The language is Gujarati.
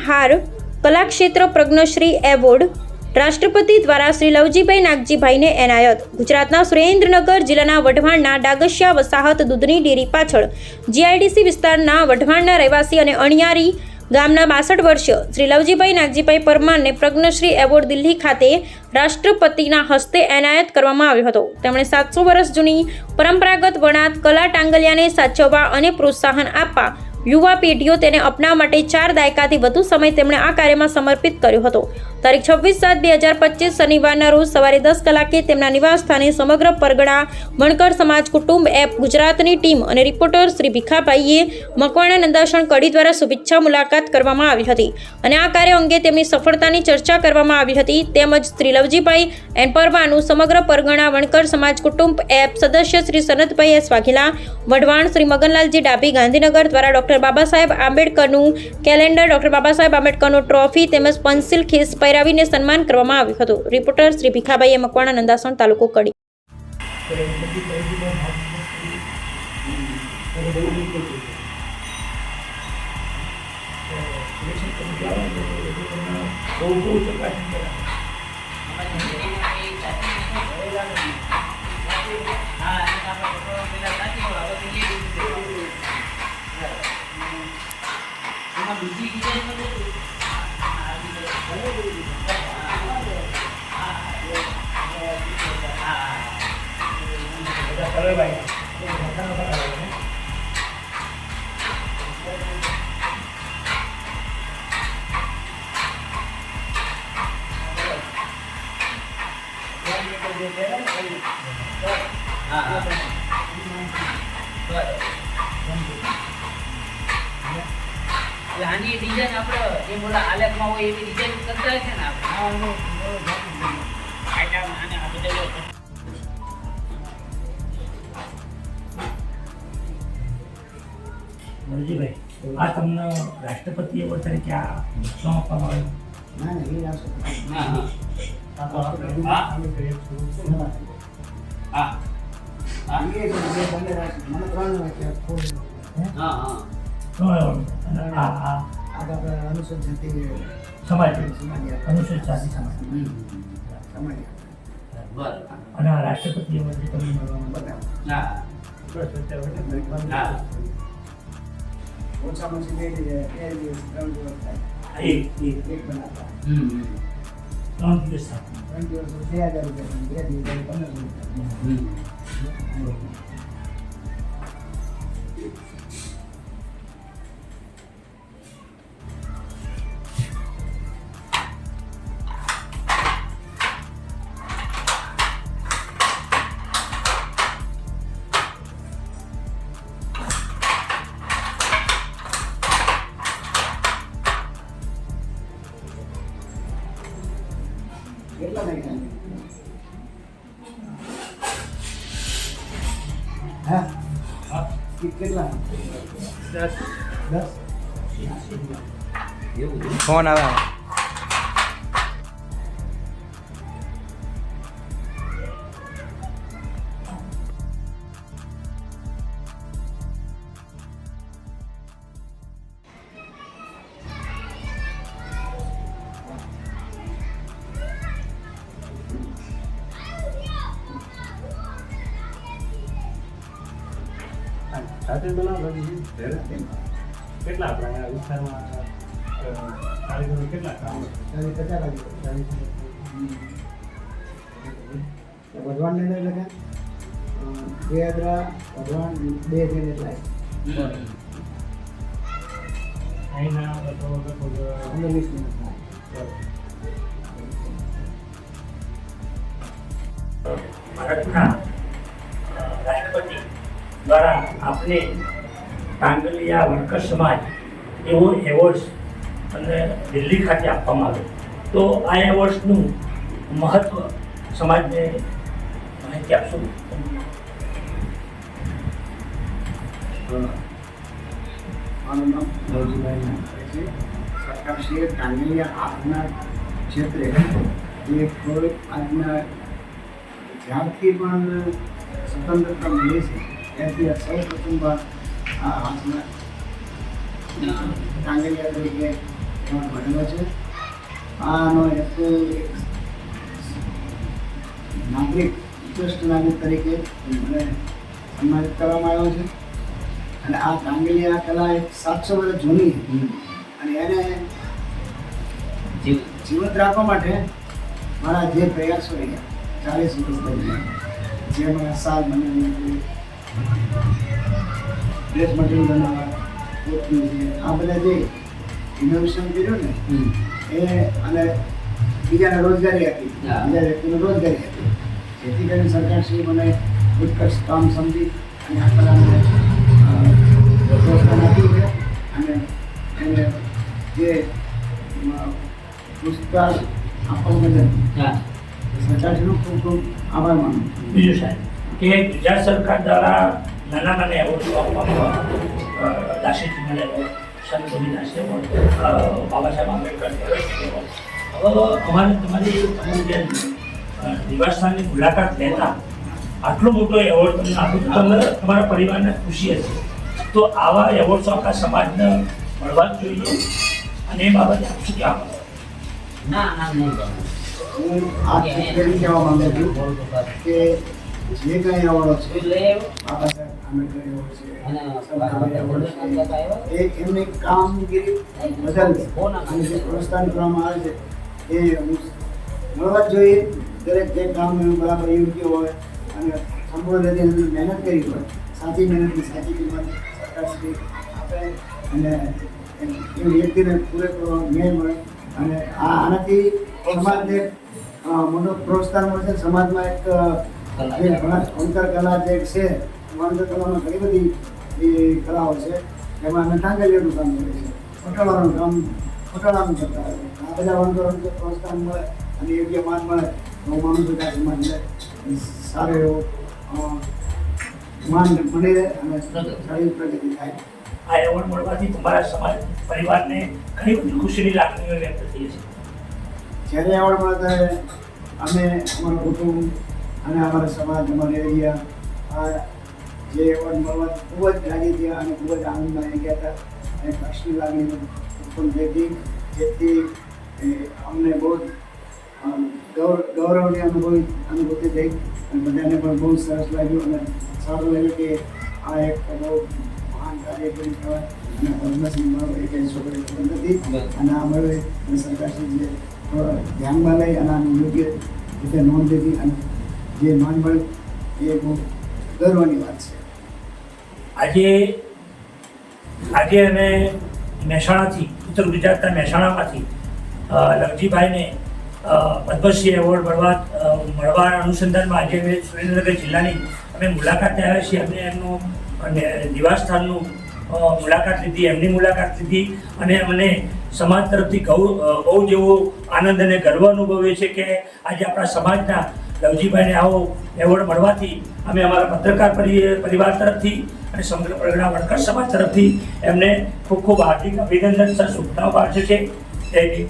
હાર કલાક્ષેત્ર પ્રજ્ઞશ્રી એવોર્ડ રાષ્ટ્રપતિ દ્વારા શ્રી લવજીભાઈ નાગજીભાઈને એનાયત. ગુજરાતના સુરેન્દ્રનગર જિલ્લાના વઢવાણના ડાગસિયા વસાહત દૂધની ડેરી પાછળ જીઆઈડીસી વિસ્તારના વઢવાણના રહેવાસી અને અણિયારી ગામના 62 વર્ષીય શ્રી લવજીભાઈ નાગજીભાઈ પરમારને પ્રજ્ઞશ્રી એવોર્ડ દિલ્હી ખાતે રાષ્ટ્રપતિના હસ્તે એનાયત કરવામાં આવ્યો હતો. તેમણે 700 વર્ષ જૂની પરંપરાગત વણાટ કલા ટાંગલિયાને સાચવવા અને પ્રોત્સાહન આપવા યુવા પેઢીઓ તેને અપનાવવા માટે 4 દાયકાથી વધુ સમય તેમણે આ કાર્યમાં સમર્પિત કર્યો હતો. તારીખ 26/7/2025 શનિવારના રોજ સવારે 10 કલાકે તેમના નિવાસ સ્થાને સમગ્ર પરગણા વણકર સમાજ કુટુંબ એપ ગુજરાતની ટીમ અને રિપોર્ટર શ્રી ભીખાભાઈએ મકવાણા નંદાસણ કડી દ્વારા શુભેચ્છા મુલાકાત કરવામાં આવી હતી અને આ કાર્ય અંગે તેમની સફળતાની ચર્ચા કરવામાં આવી હતી. તેમજ શ્રી લવજીભાઈ એન પરમારનું સમગ્ર પરગણા વણકર સમાજ કુટુંબ એપ સદસ્ય શ્રી સનતભાઈ એસ વાઘેલા, વઢવાણ શ્રી મગનલાલજી ડાભી ગાંધીનગર દ્વારા doctor Baba Saheb આંબેડકરનું calendar, doctor Baba Saheb આંબેડકરનો trophy તેમજ પેન્સિલ ખેસ પહેરાવીને સન્માન કરવામાં આવ્યું હતું. રિપોર્ટર શ્રી ભીખાભાઈએ મકવાણા નંદાસણ તાલુકો કડી. આની ડિઝાઇન આપણે જે બોલા આલેખમાં હોય એવી ડિઝાઇન કરતા છે ને આપણે આને આ બધા લવજીભાઈ, આ તમને રાષ્ટ્રપતિ એવોર્ડ તરીકે આ શું આપવામાં આવ્યું? અનુસૂચિત જાતિ સમાજ અને આ રાષ્ટ્રપતિ એવોર્ડ જે તમને મળવામાં ત્રણ દિવસ કેટલા મહિના? કેટલા? 10 ફોન આવે. સાથે બનાવો કેટલા આપણા વિસ્તારમાં કારીગરો કેટલા કામ? 50 વઢવાણ ને લગા બેદરા વઢવાણ 2 દિન એટલે અહીંના લગભગ 15-20 મિનિટ ભારતના રાષ્ટ્રપતિ દ્વારા આપને ટાંગલિયા વણકર સમાજ એવો એવોર્ડ્સ અને દિલ્હી ખાતે આપવામાં આવ્યો. તો આ એવોર્ડ્સનું મહત્ત્વ સમાજને માહિતી આપશો? મારું નામ લવજીભાઈ નાગજી છે. સરકારશ્રીએ ટાંગલિયા આપના ક્ષેત્રે જે કોઈ આજના જ્યારથી પણ સ્વતંત્રતા મળી છે ત્યારથી સૌ પ્રથમવાર આ હાથના ટાંગલિયા તરીકે ભણેલો છે. આનો હેતુ એક નાગરિક ઉત્કૃષ્ટ નાગરિક તરીકે મને સન્માનિત કરવામાં આવ્યો છે. અને આ કાંગેલિયા કલા એક 700 વર્ષ જૂની અને એને જીવંત રાખવા માટે મારા જે પ્રયાસો રહ્યા 40 વર્ષ દરમિયાન, જેમાં સાલ બનાવી, ડ્રેસ મટીરિયલ બનાવવા, કોથળી છે, આ બધા જે ઇનોવેશન કર્યું ને એ અને બીજાને રોજગારી આપી, બીજા વ્યક્તિને રોજગારી આપી, જેથી કરીને સરકારશ્રી મને ઉત્કર્ષ કામ સમજી અને આ કલાને પ્રોત્સાહન આપ્યું છે. અને એને જે પુરસ્કાર આપવા બદલ સરકારશ્રીનો ખૂબ ખૂબ આભાર માનું છું. બીજું સાહેબ કે ગુજરાત સરકાર દ્વારા નાના નાના એવોર્ડ આપવામાં દાશરથી મળે એવોર્ડ, સંત રવિદાસ એવોર્ડ, બાબા સાહેબ આંબેડકર એવોર્ડ. હવે અમારે તમારી જે નિવાસસ્થાનની મુલાકાત લેતા આટલો મોટો એવોર્ડ તમને આપો તો તમારા પરિવારને ખુશી હશે. તો આવા એવોર્ડ્સ આપણા સમાજને મળવા જ જોઈએ અને એ બાબતે આપ શું કહેવા માંગો? હું આ ક્ષેત્રે કહેવા માંગુ છું કે જે કંઈ એવોર્ડો છે, બાબા સાહેબ આંબેડકર એવોર્ડ છે, સરદાર એવોર્ડ છે, એ એમની કામગીરી બદલ અને જે પ્રોત્સાહન કરવામાં આવે છે એ મળવા જ જોઈએ. દરેક જે કામ એનું બરાબર યોગ્ય હોય અને સંપૂર્ણ રીતે એની મહેનત કરી હોય, સાચી મહેનતની સાચી કિંમત સરકારશ્રી આપે અને એ વ્યક્તિને પૂરેપૂરો ન્યાય મળે. અને આનાથી સમાજને મોટો પ્રોત્સાહન મળશે. સમાજમાં એક જે વણકર કલા જે છે, વણકર કલામાં ઘણી બધી એ કલાઓ છે, એમાં અમે ટાંગલિયાનું કામ કરીએ છીએ, પટોળાનું કામ પટોળાનું કરતા હોય. આ બધા વણકરોને પ્રોત્સાહન મળે અને યોગ્ય માન મળે તો હું માનું છું કે આ સમાજને સારો એવો માન મળી રહે અને સારી પ્રગતિ થાય. આ એવોર્ડ મળવાથી તમારા સમાજ પરિવારને ઘણી બધી ખુશીની લાગણીઓ વ્યક્ત થઈ છે. જ્યારે એવોર્ડ મળે ત્યારે અમે અમારું કુટુંબ અને અમારા સમાજ, અમારા એરિયા આ જે એવોર્ડ મળવાથી ખૂબ જ રાજી થયા અને ખૂબ જ આનંદમાં આવી ગયા હતા અને હર્ષની લાગણી ઉત્પન્ન થઈ હતી. જેથી અમને બહુ ગૌરવની અનુભૂતિ થઈ અને બધાને પણ બહુ સરસ લાગ્યું અને સારું લાગ્યું કે આ એક બહુ મહાન કાર્ય કરી કહેવાય અને પદ્મશ્રી મળો એ કંઈ છોકરી નથી અને આ મળે અને સરકારશ્રી જે ધ્યાનમાં લઈ અને આનું યોગ્ય રીતે નોંધ લીધી અને જે માન મળ્યું એ બહુ ગર્વની વાત છે. આજે અમે મહેસાણાથી, ઉત્તર ગુજરાતના મહેસાણામાંથી લવજીભાઈને પદ્મશ્રી એવોર્ડ મળવાના અનુસંધાનમાં આજે અમે સુરેન્દ્રનગર જિલ્લાની અમે મુલાકાતે આવ્યા છીએ. અમે એમનું નિવાસસ્થાનનું મુલાકાત લીધી, એમની મુલાકાત લીધી અને અમને સમાજ તરફથી બહુ જેવો આનંદ અને ગર્વ અનુભવીએ છે કે આજે આપણા સમાજના લવજીભાઈને આવો એવોર્ડ મળવાથી અમે અમારા પત્રકાર પરિવાર તરફથી અને સમગ્ર પરગણા વણકર સમાજ તરફથી એમને ખૂબ ખૂબ હાર્દિક અભિનંદન, શુભકામનાઓ પાઠવે છે. જય ભીમ.